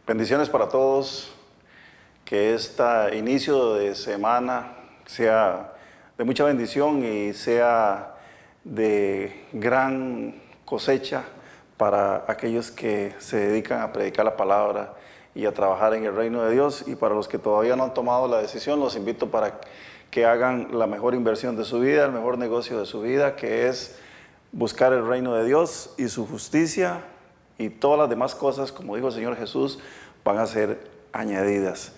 Bendiciones para todos, que este inicio de semana sea de mucha bendición y sea de gran cosecha para aquellos que se dedican a predicar la palabra y a trabajar en el reino de Dios. Y para los que todavía no han tomado la decisión, los invito para que hagan la mejor inversión de su vida, el mejor negocio de su vida, que es buscar el reino de Dios y su justicia, y todas las demás cosas, como dijo el Señor Jesús, van a ser añadidas.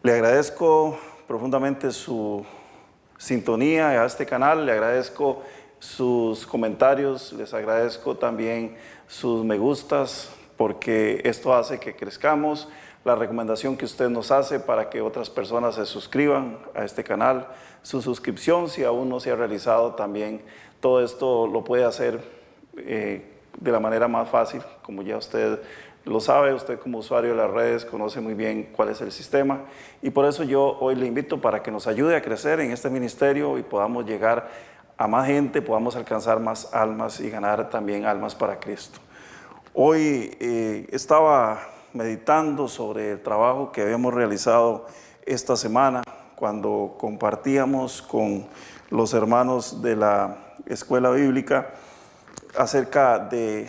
Le agradezco profundamente su sintonía a este canal, le agradezco sus comentarios, les agradezco también sus me gustas, porque esto hace que crezcamos. La recomendación que usted nos hace para que otras personas se suscriban a este canal, su suscripción, si aún no se ha realizado, también todo esto lo puede hacer de la manera más fácil, como ya usted lo sabe. Usted como usuario de las redes conoce muy bien cuál es el sistema, y por eso yo hoy le invito para que nos ayude a crecer en este ministerio y podamos llegar a más gente, podamos alcanzar más almas y ganar también almas para Cristo. Hoy estaba meditando sobre el trabajo que habíamos realizado esta semana cuando compartíamos con los hermanos de la escuela bíblica acerca de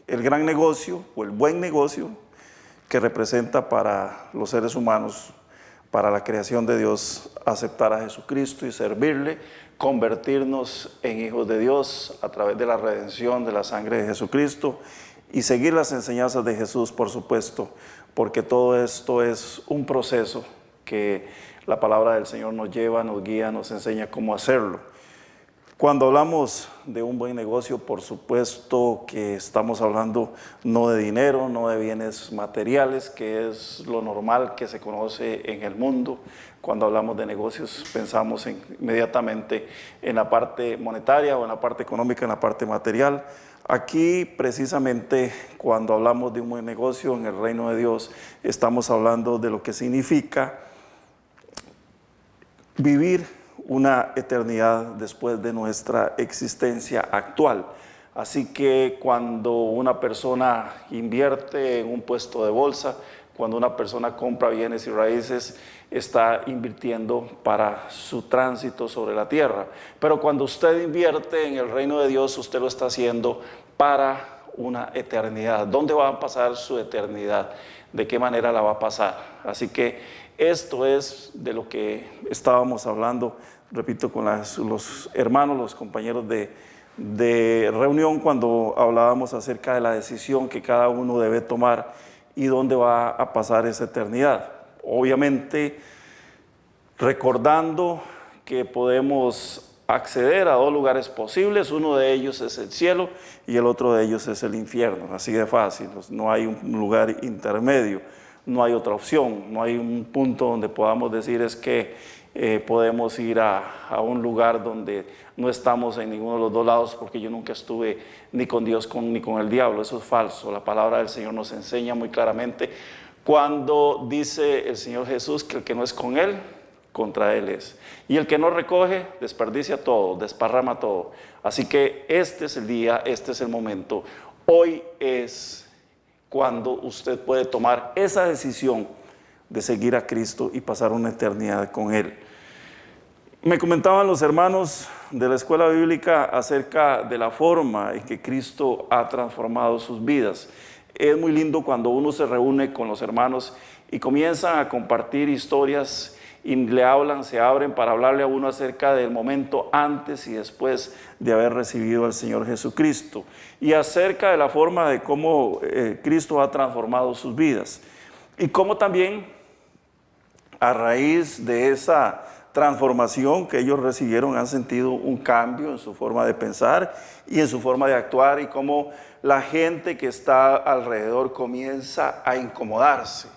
el gran negocio o el buen negocio que representa para los seres humanos, para la creación de Dios, aceptar a Jesucristo y servirle, convertirnos en hijos de Dios a través de la redención de la sangre de Jesucristo y seguir las enseñanzas de Jesús, por supuesto, porque todo esto es un proceso que la palabra del Señor nos lleva, nos guía, nos enseña cómo hacerlo. Cuando hablamos de un buen negocio, por supuesto que estamos hablando no de dinero, no de bienes materiales, que es lo normal que se conoce en el mundo. Cuando hablamos de negocios, pensamos inmediatamente en la parte monetaria o en la parte económica, en la parte material. Aquí, precisamente, cuando hablamos de un buen negocio en el reino de Dios, estamos hablando de lo que significa vivir una eternidad después de nuestra existencia actual. Así que cuando una persona invierte en un puesto de bolsa, cuando una persona compra bienes y raíces, está invirtiendo para su tránsito sobre la tierra. Pero cuando usted invierte en el reino de Dios, usted lo está haciendo para una eternidad. ¿Dónde va a pasar su eternidad? ¿De qué manera la va a pasar? Así que esto es de lo que estábamos hablando, repito, con los hermanos, los compañeros de reunión, cuando hablábamos acerca de la decisión que cada uno debe tomar y dónde va a pasar esa eternidad. Obviamente, recordando que podemos acceder a dos lugares posibles, uno de ellos es el cielo y el otro de ellos es el infierno, así de fácil. No hay un lugar intermedio, no hay otra opción, no hay un punto donde podamos decir es que podemos ir a un lugar donde no estamos en ninguno de los dos lados, porque yo nunca estuve ni con Dios ni con el diablo. Eso es falso. La palabra del Señor nos enseña muy claramente cuando dice el Señor Jesús que el que no es con Él, contra Él es. Y el que no recoge, desperdicia todo, desparrama todo. Así que este es el día, este es el momento. Hoy es cuando usted puede tomar esa decisión de seguir a Cristo y pasar una eternidad con Él. Me comentaban los hermanos de la escuela bíblica acerca de la forma en que Cristo ha transformado sus vidas. Es muy lindo cuando uno se reúne con los hermanos y comienzan a compartir historias y le hablan, se abren para hablarle a uno acerca del momento antes y después de haber recibido al Señor Jesucristo, y acerca de la forma de cómo Cristo ha transformado sus vidas, y cómo también a raíz de esa transformación que ellos recibieron han sentido un cambio en su forma de pensar y en su forma de actuar, y cómo la gente que está alrededor comienza a incomodarse.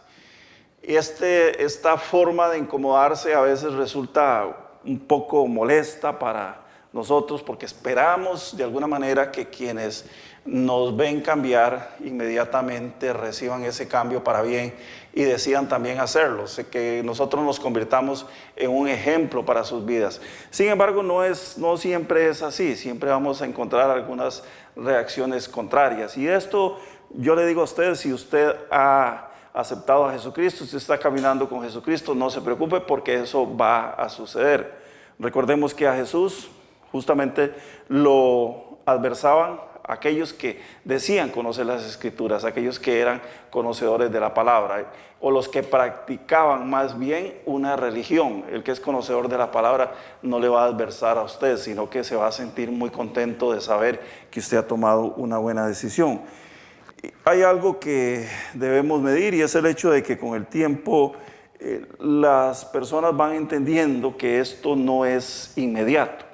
Esta forma de incomodarse a veces resulta un poco molesta para nosotros, porque esperamos de alguna manera que quienes nos ven cambiar inmediatamente reciban ese cambio para bien y decidan también hacerlo, que nosotros nos convirtamos en un ejemplo para sus vidas. Sin embargo, no siempre es así, siempre vamos a encontrar algunas reacciones contrarias, y esto yo le digo a usted, si usted ha aceptado a Jesucristo, usted está caminando con Jesucristo, no se preocupe porque eso va a suceder. Recordemos que a Jesús justamente lo adversaban aquellos que decían conocer las Escrituras, aquellos que eran conocedores de la palabra, o los que practicaban más bien una religión. El que es conocedor de la palabra no le va a adversar a usted, sino que se va a sentir muy contento de saber que usted ha tomado una buena decisión. Hay algo que debemos medir y es el hecho de que con el tiempo las personas van entendiendo que esto no es inmediato,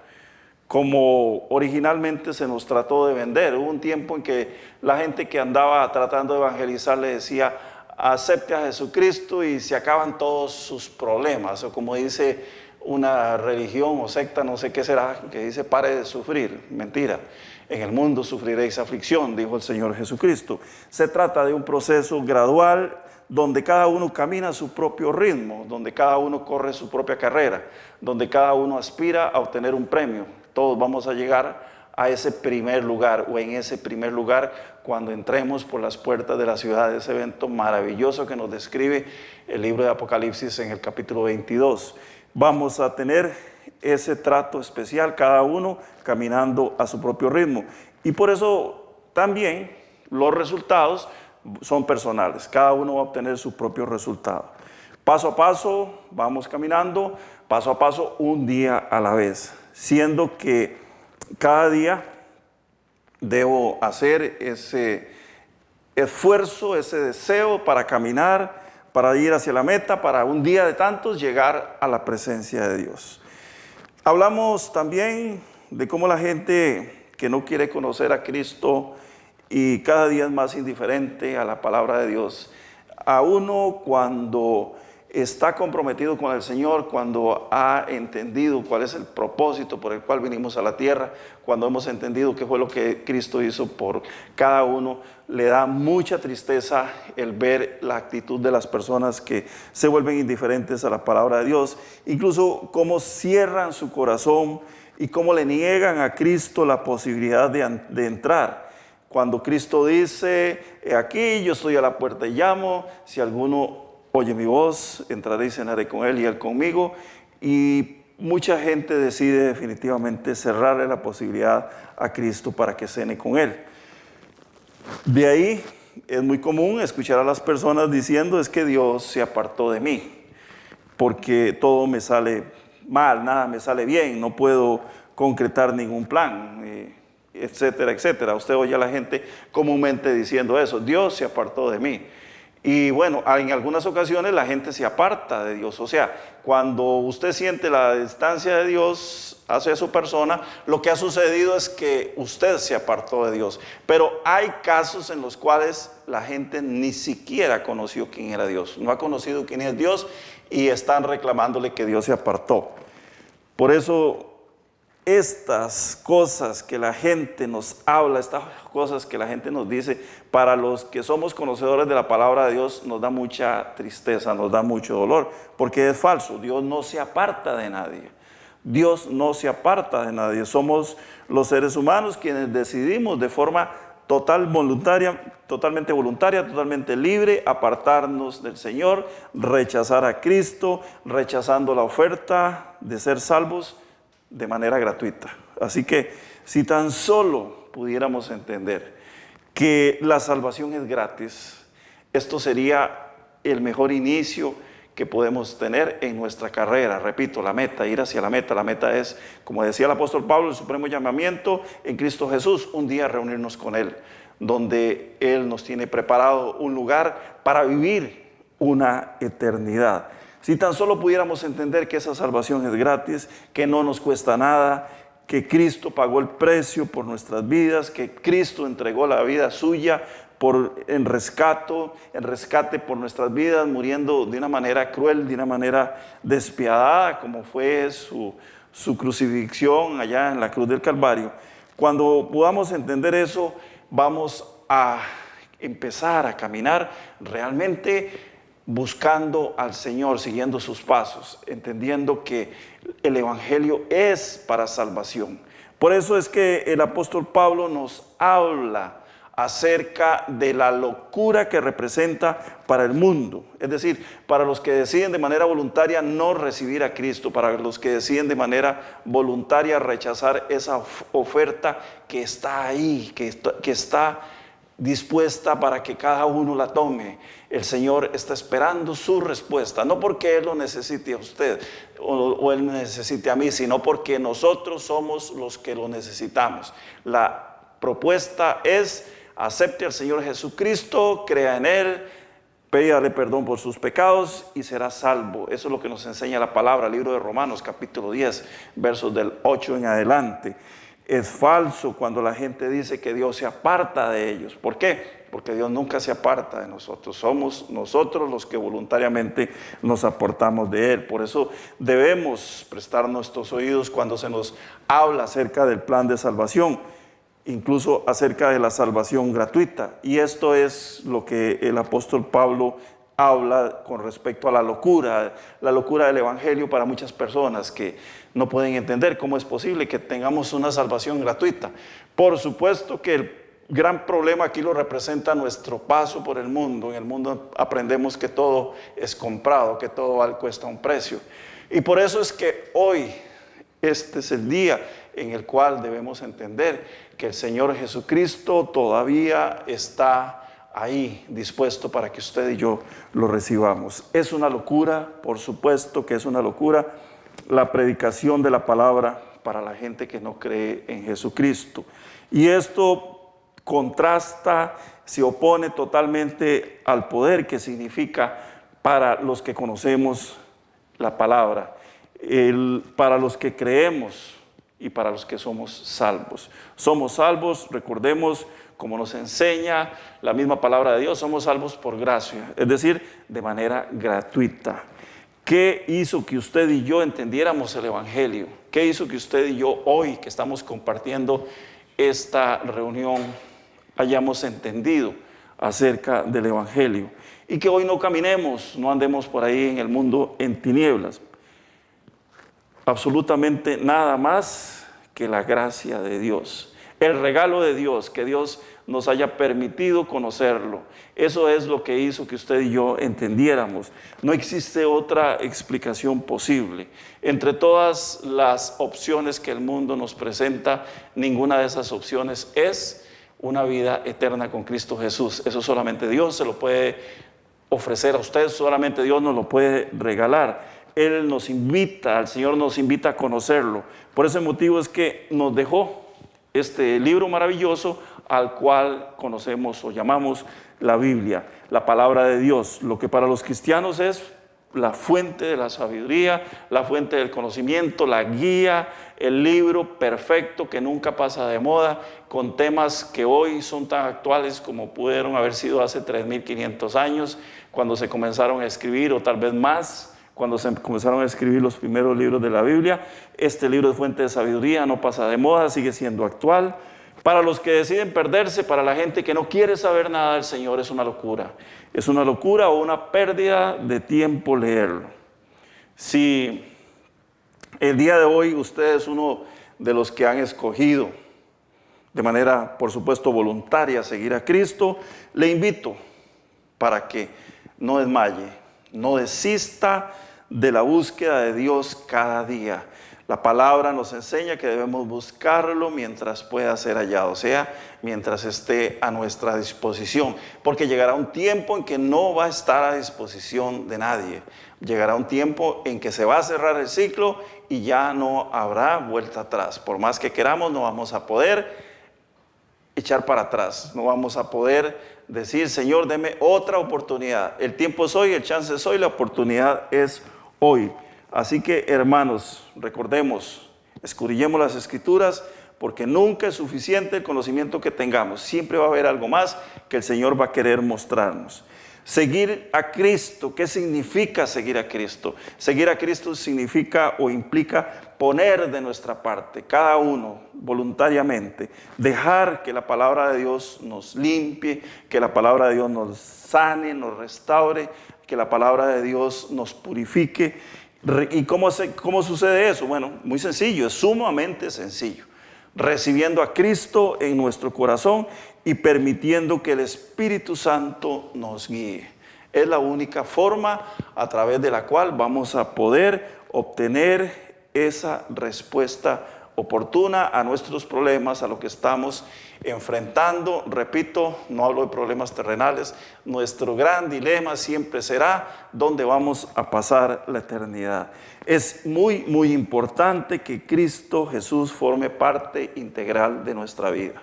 como originalmente se nos trató de vender. Hubo un tiempo en que la gente que andaba tratando de evangelizar le decía, acepte a Jesucristo y se acaban todos sus problemas, o como dice una religión o secta, no sé qué será, que dice, pare de sufrir. Mentira. En el mundo sufriréis aflicción, dijo el Señor Jesucristo. Se trata de un proceso gradual donde cada uno camina a su propio ritmo, donde cada uno corre su propia carrera, donde cada uno aspira a obtener un premio. Todos vamos a llegar a ese primer lugar, o en ese primer lugar cuando entremos por las puertas de la ciudad, de ese evento maravilloso que nos describe el libro de Apocalipsis en el capítulo 22. Vamos a tener ese trato especial, cada uno caminando a su propio ritmo. Y por eso también los resultados son personales. Cada uno va a obtener su propio resultado. Paso a paso vamos caminando, paso a paso, un día a la vez. Siendo que cada día debo hacer ese esfuerzo, ese deseo para caminar, para ir hacia la meta, para un día de tantos llegar a la presencia de Dios. Hablamos también de cómo la gente que no quiere conocer a Cristo y cada día es más indiferente a la palabra de Dios. A uno cuando está comprometido con el Señor, cuando ha entendido cuál es el propósito por el cual vinimos a la tierra, cuando hemos entendido qué fue lo que Cristo hizo por cada uno, le da mucha tristeza el ver la actitud de las personas que se vuelven indiferentes a la palabra de Dios, incluso cómo cierran su corazón y cómo le niegan a Cristo la posibilidad de entrar. Cuando Cristo dice, he aquí, yo estoy a la puerta y llamo, si alguno oye mi voz, entraré y cenaré con él y él conmigo. Y mucha gente decide definitivamente cerrarle la posibilidad a Cristo para que cene con él. De ahí es muy común escuchar a las personas diciendo, es que Dios se apartó de mí, porque todo me sale mal, nada me sale bien, no puedo concretar ningún plan, etcétera, etcétera. Usted oye a la gente comúnmente diciendo eso, Dios se apartó de mí. Y bueno, en algunas ocasiones la gente se aparta de Dios. O sea, cuando usted siente la distancia de Dios hacia su persona, lo que ha sucedido es que usted se apartó de Dios. Pero hay casos en los cuales la gente ni siquiera conoció quién era Dios. No ha conocido quién es Dios y están reclamándole que Dios se apartó. Por eso estas cosas que la gente nos habla, estas cosas que la gente nos dice, para los que somos conocedores de la palabra de Dios, nos da mucha tristeza, nos da mucho dolor, porque es falso. Dios no se aparta de nadie. Dios no se aparta de nadie. Somos los seres humanos quienes decidimos de forma totalmente voluntaria, totalmente libre, apartarnos del Señor, rechazar a Cristo, rechazando la oferta de ser salvos de manera gratuita. Así que si tan solo pudiéramos entender que la salvación es gratis, esto sería el mejor inicio que podemos tener en nuestra carrera. Repito, la meta, ir hacia la meta. La meta es, como decía el apóstol Pablo, el supremo llamamiento en Cristo Jesús, un día reunirnos con Él, donde Él nos tiene preparado un lugar para vivir una eternidad. Si tan solo pudiéramos entender que esa salvación es gratis, que no nos cuesta nada, que Cristo pagó el precio por nuestras vidas, que Cristo entregó la vida suya en rescate por nuestras vidas, muriendo de una manera cruel, de una manera despiadada, como fue su crucifixión allá en la cruz del Calvario. Cuando podamos entender eso, vamos a empezar a caminar realmente buscando al Señor, siguiendo sus pasos, entendiendo que el Evangelio es para salvación. Por eso es que el apóstol Pablo nos habla acerca de la locura que representa para el mundo. Es decir, para los que deciden de manera voluntaria no recibir a Cristo, para los que deciden de manera voluntaria rechazar esa oferta que está ahí, que está dispuesta para que cada uno la tome. El Señor está esperando su respuesta, no porque Él lo necesite a usted o Él necesite a mí, sino porque nosotros somos los que lo necesitamos. La propuesta es: acepte al Señor Jesucristo, crea en Él, pídale perdón por sus pecados y será salvo. Eso es lo que nos enseña la palabra, el libro de Romanos, capítulo 10, versos del 8 en adelante. Es falso cuando la gente dice que Dios se aparta de ellos. ¿Por qué? Porque Dios nunca se aparta de nosotros. Somos nosotros los que voluntariamente nos apartamos de Él. Por eso debemos prestar nuestros oídos cuando se nos habla acerca del plan de salvación, incluso acerca de la salvación gratuita. Y esto es lo que el apóstol Pablo habla con respecto a la locura del evangelio para muchas personas que no pueden entender cómo es posible que tengamos una salvación gratuita. Por supuesto que el gran problema aquí lo representa nuestro paso por el mundo. En el mundo aprendemos que todo es comprado, que todo cuesta un precio. Y por eso es que hoy, este es el día en el cual debemos entender que el Señor Jesucristo todavía está ahí dispuesto para que usted y yo lo recibamos. Es una locura, por supuesto que es una locura, la predicación de la palabra para la gente que no cree en Jesucristo. Y esto contrasta, se opone totalmente al poder que significa para los que conocemos la palabra, para los que creemos y para los que somos salvos. Somos salvos, recordemos, como nos enseña la misma palabra de Dios, somos salvos por gracia, es decir, de manera gratuita. ¿Qué hizo que usted y yo entendiéramos el evangelio? ¿Qué hizo que usted y yo hoy, que estamos compartiendo esta reunión, hayamos entendido acerca del evangelio? Y que hoy no caminemos, no andemos por ahí en el mundo en tinieblas. Absolutamente nada más que la gracia de Dios, el regalo de Dios, que Dios nos haya permitido conocerlo. Eso es lo que hizo que usted y yo entendiéramos. No existe otra explicación posible. Entre todas las opciones que el mundo nos presenta, ninguna de esas opciones es una vida eterna con Cristo Jesús. Eso solamente Dios se lo puede ofrecer a usted, solamente Dios nos lo puede regalar. Él nos invita, el Señor nos invita a conocerlo. Por ese motivo es que nos dejó este libro maravilloso al cual conocemos o llamamos la Biblia, la palabra de Dios, lo que para los cristianos es la fuente de la sabiduría, la fuente del conocimiento, la guía, el libro perfecto que nunca pasa de moda, con temas que hoy son tan actuales como pudieron haber sido hace 3.500 años, cuando se comenzaron a escribir, o tal vez más, cuando se comenzaron a escribir los primeros libros de la Biblia. Este libro de fuente de sabiduría no pasa de moda, sigue siendo actual. Para los que deciden perderse, para la gente que no quiere saber nada del Señor, es una locura. Es una locura o una pérdida de tiempo leerlo. Si el día de hoy usted es uno de los que han escogido de manera, por supuesto, voluntaria seguir a Cristo, le invito para que no desmaye, no desista de la búsqueda de Dios cada día. La palabra nos enseña que debemos buscarlo mientras pueda ser hallado, o sea, mientras esté a nuestra disposición, porque llegará un tiempo en que no va a estar a disposición de nadie. Llegará un tiempo en que se va a cerrar el ciclo y ya no habrá vuelta atrás. Por más que queramos, no vamos a poder echar para atrás, no vamos a poder decir: Señor, deme otra oportunidad. El tiempo es hoy, el chance es hoy, la oportunidad es hoy. Así que, hermanos, recordemos, escudriñemos las Escrituras, porque nunca es suficiente el conocimiento que tengamos. Siempre va a haber algo más que el Señor va a querer mostrarnos. Seguir a Cristo, ¿qué significa seguir a Cristo? Seguir a Cristo significa o implica poner de nuestra parte, cada uno voluntariamente, dejar que la palabra de Dios nos limpie, que la palabra de Dios nos sane, nos restaure, que la palabra de Dios nos purifique. ¿Y cómo sucede eso? Bueno, muy sencillo, es sumamente sencillo. recibiendo a Cristo en nuestro corazón y permitiendo que el Espíritu Santo nos guíe. Es la única forma a través de la cual vamos a poder obtener esa respuesta oportuna a nuestros problemas, a lo que estamos enfrentando. Repito, no hablo de problemas terrenales. Nuestro gran dilema siempre será dónde vamos a pasar la eternidad. Es muy, muy importante que Cristo Jesús forme parte integral de nuestra vida.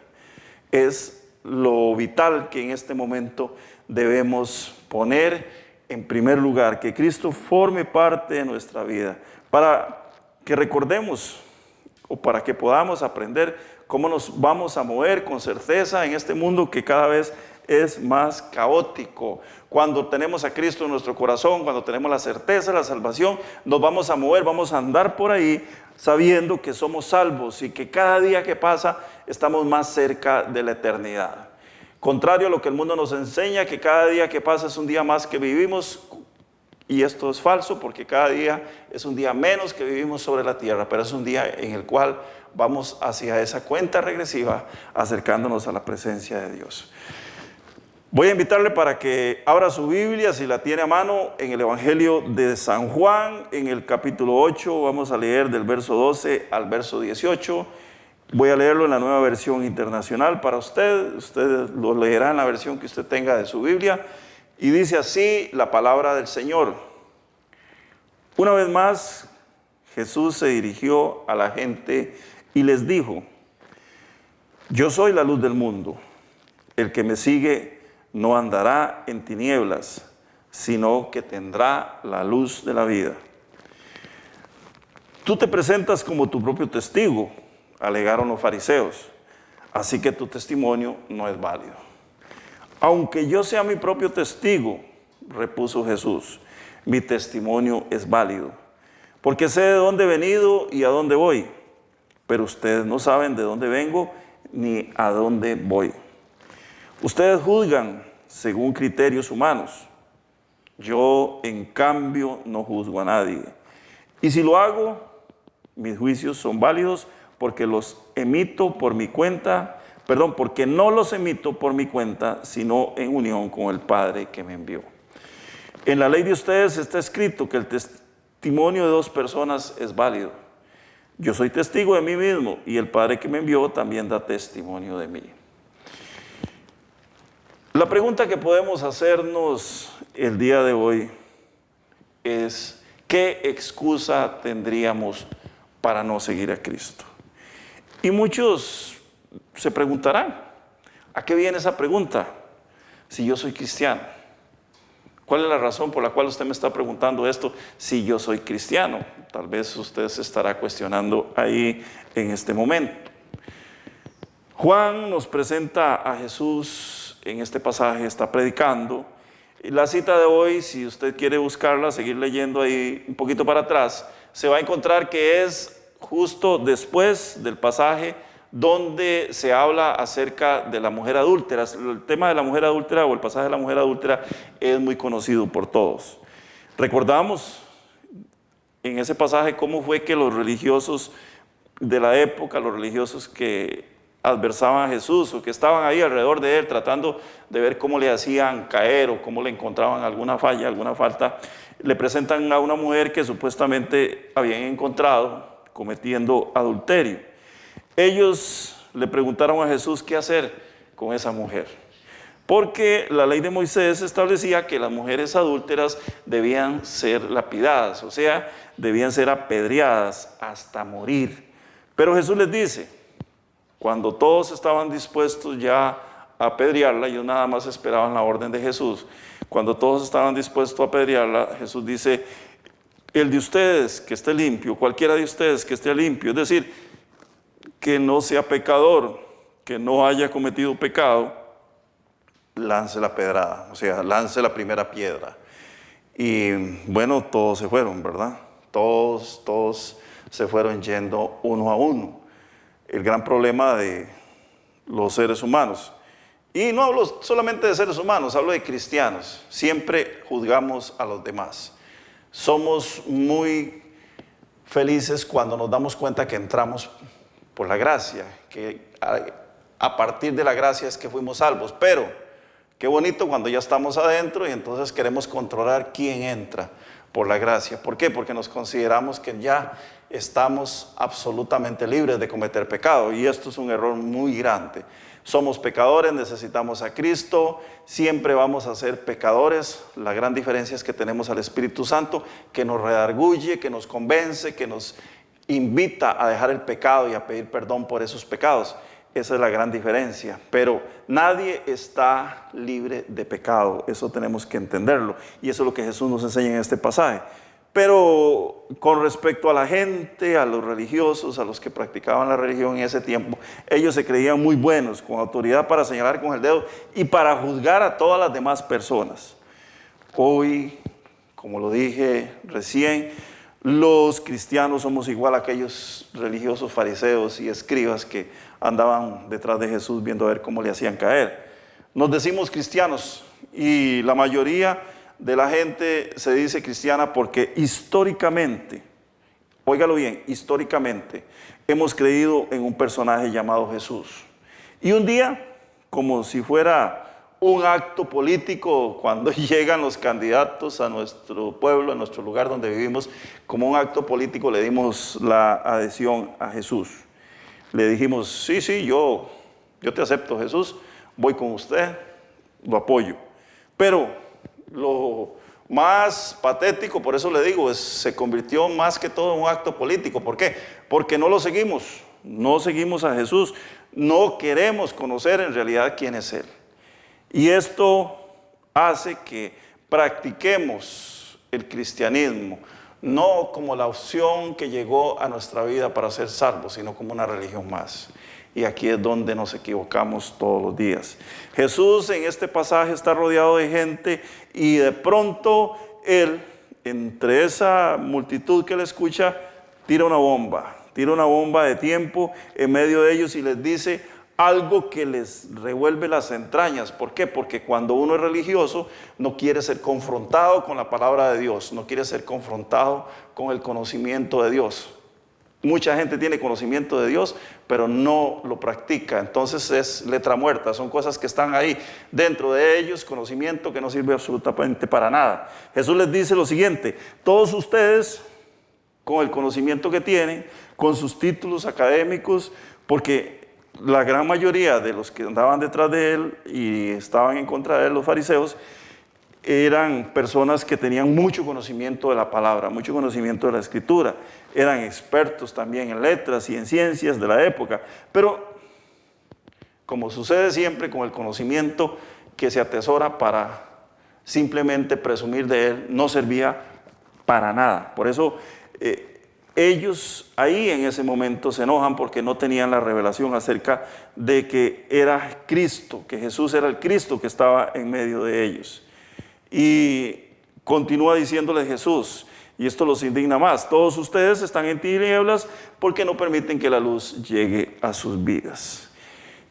Es lo vital que en este momento debemos poner en primer lugar, que Cristo forme parte de nuestra vida, para que recordemos o para que podamos aprender cómo nos vamos a mover con certeza en este mundo que cada vez es más caótico. Cuando tenemos a Cristo en nuestro corazón, cuando tenemos la certeza de la salvación, nos vamos a mover, vamos a andar por ahí sabiendo que somos salvos y que cada día que pasa estamos más cerca de la eternidad. Contrario a lo que el mundo nos enseña, que cada día que pasa es un día más que vivimos, y esto es falso porque cada día es un día menos que vivimos sobre la tierra, pero es un día en el cual vamos hacia esa cuenta regresiva, acercándonos a la presencia de Dios. Voy a invitarle para que abra su Biblia, si la tiene a mano, en el Evangelio de San Juan, en el capítulo 8, vamos a leer del verso 12 al verso 18. Voy a leerlo en la Nueva Versión Internacional para usted. Usted lo leerá en la versión que usted tenga de su Biblia. Y dice así la palabra del Señor. Una vez más, Jesús se dirigió a la gente y les dijo: yo soy la luz del mundo. El que me sigue no andará en tinieblas, sino que tendrá la luz de la vida. Tú te presentas como tu propio testigo, alegaron los fariseos, así que tu testimonio no es válido. Aunque yo sea mi propio testigo, repuso Jesús, mi testimonio es válido, porque sé de dónde he venido y a dónde voy, pero ustedes no saben de dónde vengo ni a dónde voy. Ustedes juzgan según criterios humanos. Yo, en cambio, no juzgo a nadie. Y si lo hago, mis juicios son válidos porque los emito por mi cuenta, porque no los emito por mi cuenta, sino en unión con el Padre que me envió. En la ley de ustedes está escrito que el testimonio de dos personas es válido. Yo soy testigo de mí mismo y el Padre que me envió también da testimonio de mí. La pregunta que podemos hacernos el día de hoy es: ¿qué excusa tendríamos para no seguir a Cristo? Y muchos se preguntarán, ¿a qué viene esa pregunta? Si yo soy cristiano, ¿cuál es la razón por la cual usted me está preguntando esto si yo soy cristiano? Tal vez usted se estará cuestionando ahí en este momento. Juan nos presenta a Jesús en este pasaje, está predicando. Y la cita de hoy, si usted quiere buscarla, seguir leyendo ahí un poquito para atrás, se va a encontrar que es justo después del pasaje donde se habla acerca de la mujer adúltera. El tema de la mujer adúltera o el pasaje de la mujer adúltera es muy conocido por todos. Recordamos en ese pasaje cómo fue que los religiosos de la época, los religiosos que adversaban a Jesús o que estaban ahí alrededor de él tratando de ver cómo le hacían caer o cómo le encontraban alguna falla, alguna falta, le presentan a una mujer que supuestamente habían encontrado cometiendo adulterio. Ellos le preguntaron a Jesús qué hacer con esa mujer, porque la ley de Moisés establecía que las mujeres adúlteras debían ser lapidadas, o sea, debían ser apedreadas hasta morir. Pero Jesús les dice, cuando todos estaban dispuestos ya a apedrearla, ellos nada más esperaban la orden de Jesús. Cuando todos estaban dispuestos a apedrearla, Jesús dice: el de ustedes que esté limpio, cualquiera de ustedes que esté limpio, es decir, que no sea pecador, que no haya cometido pecado, lance la pedrada, o sea, lance la primera piedra. Y bueno, todos se fueron, ¿verdad? Todos se fueron yendo uno a uno. El gran problema de los seres humanos. Y no hablo solamente de seres humanos, hablo de cristianos. Siempre juzgamos a los demás. Somos muy felices cuando nos damos cuenta que entramos por la gracia, que a partir de la gracia es que fuimos salvos. Pero qué bonito cuando ya estamos adentro y entonces queremos controlar quién entra por la gracia. ¿Por qué? Porque nos consideramos que ya estamos absolutamente libres de cometer pecado, y esto es un error muy grande. Somos pecadores, necesitamos a Cristo, siempre vamos a ser pecadores. La gran diferencia es que tenemos al Espíritu Santo que nos redarguye, que nos convence, que nos invita a dejar el pecado y a pedir perdón por esos pecados. Esa es la gran diferencia. Pero nadie está libre de pecado, eso tenemos que entenderlo, y eso es lo que Jesús nos enseña en este pasaje. Pero con respecto a la gente, a los religiosos, a los que practicaban la religión en ese tiempo, ellos se creían muy buenos, con autoridad para señalar con el dedo y para juzgar a todas las demás personas. Hoy, como lo dije recién, los cristianos somos igual a aquellos religiosos fariseos y escribas que andaban detrás de Jesús viendo a ver cómo le hacían caer. Nos decimos cristianos y la mayoría de la gente se dice cristiana porque históricamente, óigalo bien, históricamente hemos creído en un personaje llamado Jesús. Y un día, como si fuera un acto político, cuando llegan los candidatos a nuestro pueblo, a nuestro lugar donde vivimos, como un acto político le dimos la adhesión a Jesús. Le dijimos, sí, yo te acepto, Jesús, voy con usted, lo apoyo. Pero lo más patético, por eso le digo, se convirtió más que todo en un acto político. ¿Por qué? Porque no lo seguimos, no seguimos a Jesús, no queremos conocer en realidad quién es Él. Y esto hace que practiquemos el cristianismo, no como la opción que llegó a nuestra vida para ser salvos, sino como una religión más. Y aquí es donde nos equivocamos todos los días. Jesús en este pasaje está rodeado de gente y de pronto Él, entre esa multitud que le escucha, tira una bomba de tiempo en medio de ellos y les dice algo que les revuelve las entrañas. ¿Por qué? Porque cuando uno es religioso no quiere ser confrontado con la palabra de Dios, no quiere ser confrontado con el conocimiento de Dios. Mucha gente tiene conocimiento de Dios, pero no lo practica. Entonces es letra muerta, son cosas que están ahí dentro de ellos, conocimiento que no sirve absolutamente para nada. Jesús les dice lo siguiente: todos ustedes, con el conocimiento que tienen, con sus títulos académicos, porque la gran mayoría de los que andaban detrás de Él y estaban en contra de Él, los fariseos, eran personas que tenían mucho conocimiento de la palabra, mucho conocimiento de la escritura, eran expertos también en letras y en ciencias de la época, pero como sucede siempre con el conocimiento que se atesora para simplemente presumir de él, no servía para nada. Por eso ellos ahí en ese momento se enojan porque no tenían la revelación acerca de que era Cristo, que Jesús era el Cristo que estaba en medio de ellos. Y continúa diciéndole Jesús, y esto los indigna más: todos ustedes están en tinieblas porque no permiten que la luz llegue a sus vidas.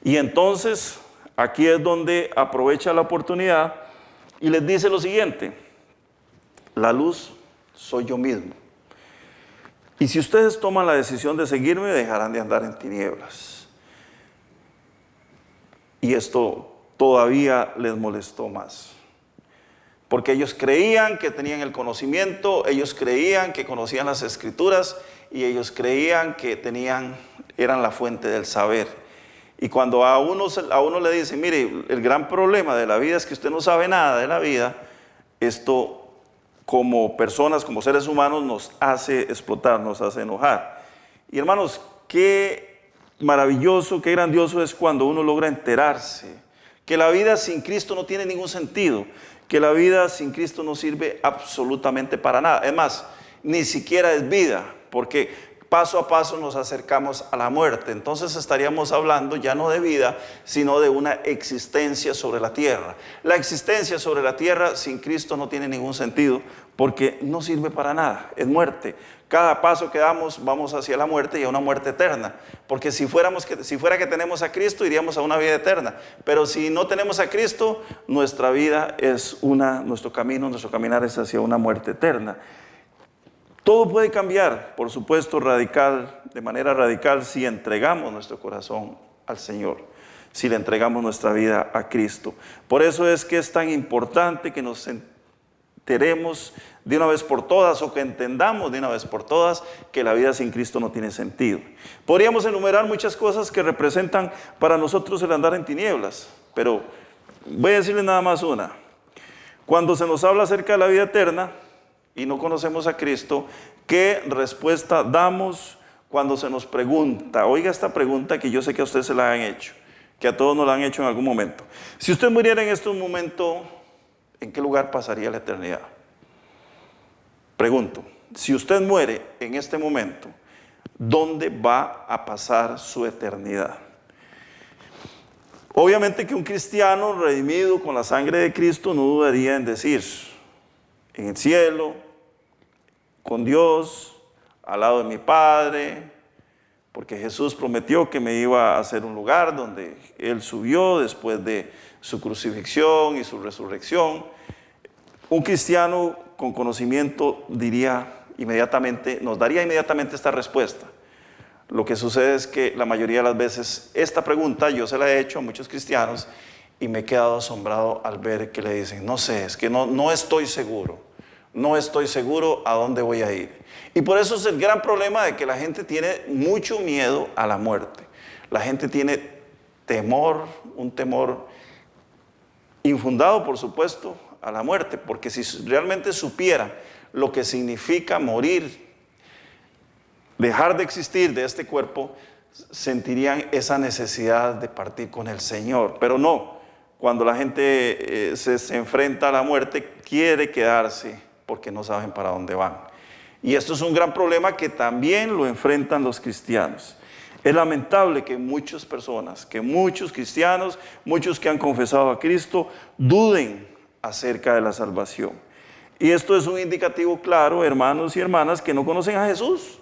Y entonces aquí es donde aprovecha la oportunidad y les dice lo siguiente: la luz soy yo mismo. Y si ustedes toman la decisión de seguirme, dejarán de andar en tinieblas. Y esto todavía les molestó más. Porque ellos creían que tenían el conocimiento, ellos creían que conocían las escrituras y ellos creían que eran la fuente del saber. Y cuando a uno le dicen, mire, el gran problema de la vida es que usted no sabe nada de la vida, esto como personas, como seres humanos, nos hace explotar, nos hace enojar. Y hermanos, qué maravilloso, qué grandioso es cuando uno logra enterarse que la vida sin Cristo no tiene ningún sentido, que la vida sin Cristo no sirve absolutamente para nada. Es más, ni siquiera es vida, porque paso a paso nos acercamos a la muerte. Entonces estaríamos hablando ya no de vida, sino de una existencia sobre la tierra. La existencia sobre la tierra sin Cristo no tiene ningún sentido, porque no sirve para nada, es muerte. Cada paso que damos vamos hacia la muerte y a una muerte eterna, porque si fuera que tenemos a Cristo, iríamos a una vida eterna, pero si no tenemos a Cristo, nuestra vida es nuestro caminar es hacia una muerte eterna. Todo puede cambiar, por supuesto, radical de manera radical si entregamos nuestro corazón al Señor, si le entregamos nuestra vida a Cristo. Por eso es que es tan importante que nos enteremos de una vez por todas, o que entendamos de una vez por todas, que la vida sin Cristo no tiene sentido. Podríamos enumerar muchas cosas que representan para nosotros el andar en tinieblas, pero voy a decirles nada más una. Cuando se nos habla acerca de la vida eterna y no conocemos a Cristo, ¿qué respuesta damos cuando se nos pregunta? Oiga esta pregunta que yo sé que a ustedes se la han hecho, que a todos nos la han hecho en algún momento. Si usted muriera en este momento, ¿en qué lugar pasaría la eternidad? Pregunto, si usted muere en este momento, ¿dónde va a pasar su eternidad? Obviamente que un cristiano redimido con la sangre de Cristo no dudaría en decir, en el cielo, con Dios, al lado de mi Padre, porque Jesús prometió que me iba a hacer un lugar donde Él subió después de su crucifixión y su resurrección. Un cristiano con conocimiento diría inmediatamente, nos daría inmediatamente esta respuesta. Lo que sucede es que la mayoría de las veces esta pregunta yo se la he hecho a muchos cristianos y me he quedado asombrado al ver que le dicen, no sé, es que no estoy seguro. No estoy seguro a dónde voy a ir. Y por eso es el gran problema de que la gente tiene mucho miedo a la muerte. La gente tiene temor, un temor infundado, por supuesto, a la muerte, porque si realmente supieran lo que significa morir, dejar de existir de este cuerpo, sentirían esa necesidad de partir con el Señor. Pero no, cuando la gente se enfrenta a la muerte, quiere quedarse porque no saben para dónde van. Y esto es un gran problema que también lo enfrentan los cristianos. Es lamentable que muchas personas, que muchos cristianos, muchos que han confesado a Cristo, duden acerca de la salvación. Y esto es un indicativo claro, hermanos y hermanas, que no conocen a Jesús.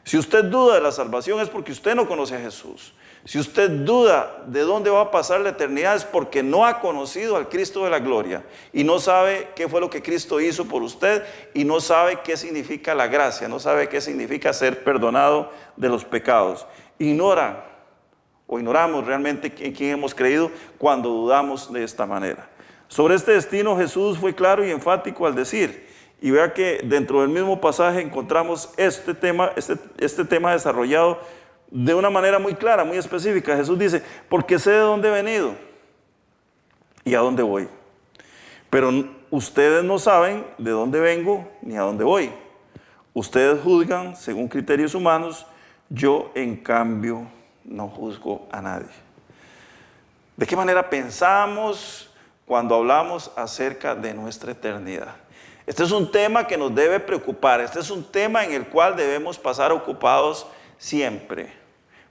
Si usted duda de la salvación es porque usted no conoce a Jesús. Si usted duda de dónde va a pasar la eternidad es porque no ha conocido al Cristo de la gloria y no sabe qué fue lo que Cristo hizo por usted y no sabe qué significa la gracia, no sabe qué significa ser perdonado de los pecados. Ignoramos realmente en quién hemos creído cuando dudamos de esta manera. Sobre este destino Jesús fue claro y enfático al decir, y vea que dentro del mismo pasaje encontramos este tema desarrollado de una manera muy clara, muy específica. Jesús dice, porque sé de dónde he venido y a dónde voy. Pero ustedes no saben de dónde vengo ni a dónde voy. Ustedes juzgan según criterios humanos, yo en cambio no juzgo a nadie. ¿De qué manera pensamos cuando hablamos acerca de nuestra eternidad? Este es un tema que nos debe preocupar, este es un tema en el cual debemos pasar ocupados siempre.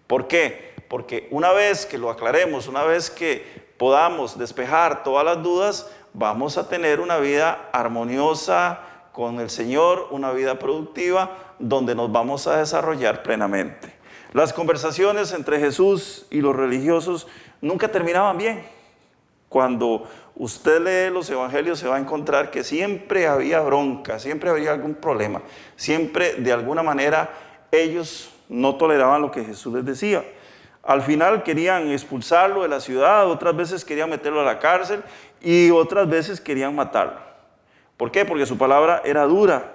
¿Por qué? Porque una vez que lo aclaremos, una vez que podamos despejar todas las dudas, vamos a tener una vida armoniosa con el Señor, una vida productiva, donde nos vamos a desarrollar plenamente. Las conversaciones entre Jesús y los religiosos nunca terminaban bien. Cuando usted lee los evangelios se va a encontrar que siempre había bronca, siempre había algún problema, siempre de alguna manera ellos no toleraban lo que Jesús les decía. Al final querían expulsarlo de la ciudad, otras veces querían meterlo a la cárcel y otras veces querían matarlo. ¿Por qué? Porque su palabra era dura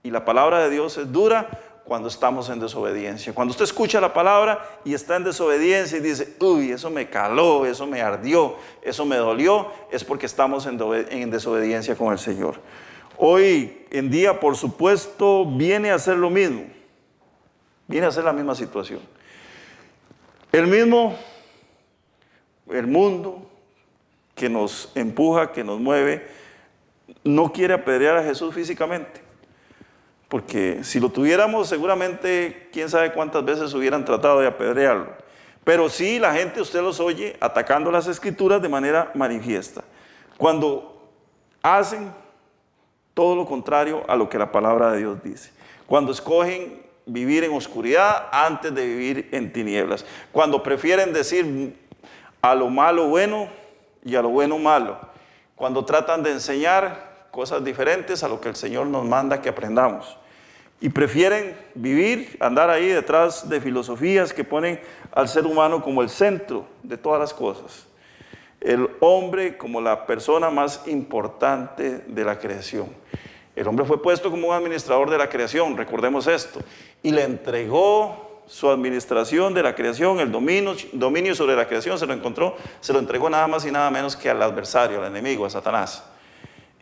y la palabra de Dios es dura cuando estamos en desobediencia. Cuando usted escucha la palabra y está en desobediencia y dice, uy, eso me caló, eso me ardió, eso me dolió, es porque estamos en desobediencia con el Señor. Hoy en día, por supuesto, viene a ser lo mismo. Viene a ser la misma situación. El mundo que nos empuja, que nos mueve, no quiere apedrear a Jesús físicamente. Porque si lo tuviéramos, seguramente, quién sabe cuántas veces hubieran tratado de apedrearlo. Pero sí, la gente, usted los oye atacando las Escrituras de manera manifiesta. Cuando hacen todo lo contrario a lo que la palabra de Dios dice. Cuando escogen vivir en oscuridad antes de vivir en tinieblas. Cuando prefieren decir a lo malo bueno y a lo bueno malo. Cuando tratan de enseñar cosas diferentes a lo que el Señor nos manda que aprendamos. y prefieren vivir, andar ahí detrás de filosofías que ponen al ser humano como el centro de todas las cosas. El hombre como la persona más importante de la creación. El hombre fue puesto como un administrador de la creación, recordemos esto, y le entregó su administración de la creación, el dominio sobre la creación, se lo entregó nada más y nada menos que al adversario, al enemigo, a Satanás.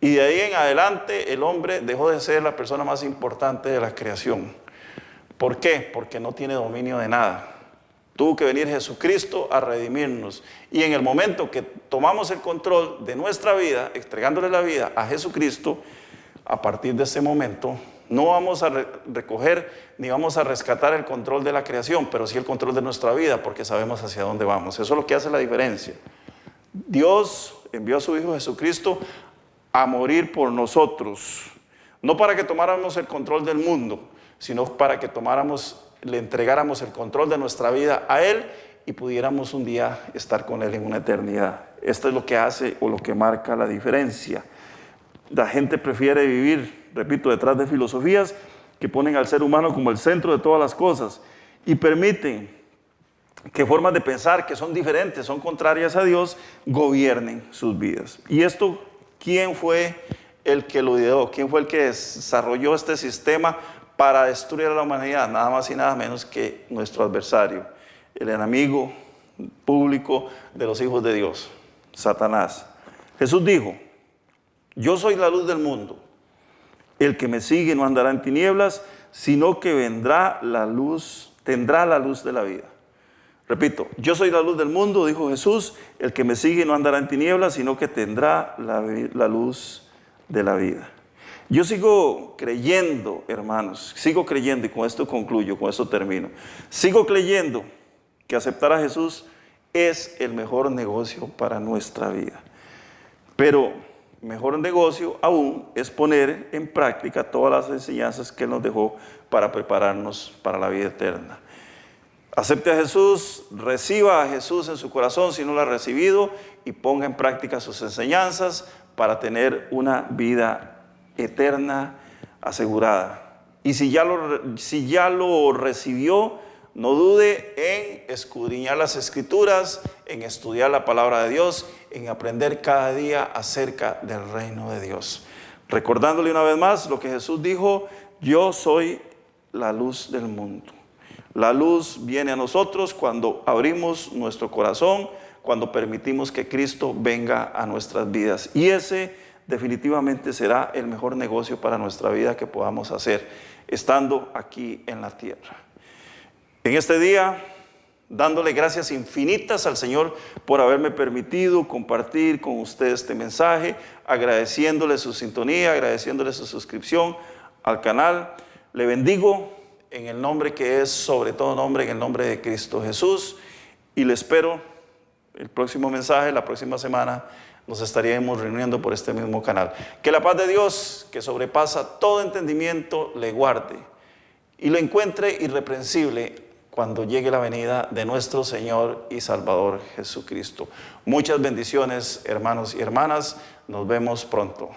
Y de ahí en adelante el hombre dejó de ser la persona más importante de la creación. ¿Por qué? Porque no tiene dominio de nada. Tuvo que venir Jesucristo a redimirnos. Y en el momento que tomamos el control de nuestra vida, entregándole la vida a Jesucristo, a partir de ese momento no vamos a recoger ni vamos a rescatar el control de la creación, pero sí el control de nuestra vida, porque sabemos hacia dónde vamos. Eso es lo que hace la diferencia. Dios envió a su Hijo Jesucristo a morir por nosotros, no para que tomáramos el control del mundo, sino para que le entregáramos el control de nuestra vida a Él y pudiéramos un día estar con Él en una eternidad. Esto es lo que hace o lo que marca la diferencia. La gente prefiere vivir, repito, detrás de filosofías que ponen al ser humano como el centro de todas las cosas y permiten que formas de pensar que son diferentes, son contrarias a Dios, gobiernen sus vidas. Y esto, ¿quién fue el que lo ideó? ¿Quién fue el que desarrolló este sistema para destruir a la humanidad? Nada más y nada menos que nuestro adversario, el enemigo público de los hijos de Dios, Satanás. Jesús dijo: yo soy la luz del mundo. El que me sigue no andará en tinieblas, sino que tendrá la luz de la vida. Repito, yo soy la luz del mundo, dijo Jesús. El que me sigue no andará en tinieblas, sino que tendrá la luz de la vida. Yo sigo creyendo, hermanos, sigo creyendo, y con esto concluyo, con esto termino. Sigo creyendo que aceptar a Jesús es el mejor negocio para nuestra vida. Pero mejor negocio aún es poner en práctica todas las enseñanzas que Él nos dejó para prepararnos para la vida eterna. Acepte a Jesús, reciba a Jesús en su corazón si no lo ha recibido y ponga en práctica sus enseñanzas para tener una vida eterna asegurada. Y si ya lo recibió, no dude en escudriñar las Escrituras, en estudiar la palabra de Dios, en aprender cada día acerca del reino de Dios. Recordándole una vez más lo que Jesús dijo: yo soy la luz del mundo. La luz viene a nosotros cuando abrimos nuestro corazón, cuando permitimos que Cristo venga a nuestras vidas. Y ese definitivamente será el mejor negocio para nuestra vida que podamos hacer, estando aquí en la tierra. En este día, dándole gracias infinitas al Señor por haberme permitido compartir con ustedes este mensaje, agradeciéndole su sintonía, agradeciéndole su suscripción al canal. Le bendigo en el nombre que es sobre todo nombre, en el nombre de Cristo Jesús, y le espero el próximo mensaje. La próxima semana nos estaríamos reuniendo por este mismo canal. Que la paz de Dios, que sobrepasa todo entendimiento, le guarde y lo encuentre irreprensible cuando llegue la venida de nuestro Señor y Salvador Jesucristo. Muchas bendiciones, hermanos y hermanas. Nos vemos pronto.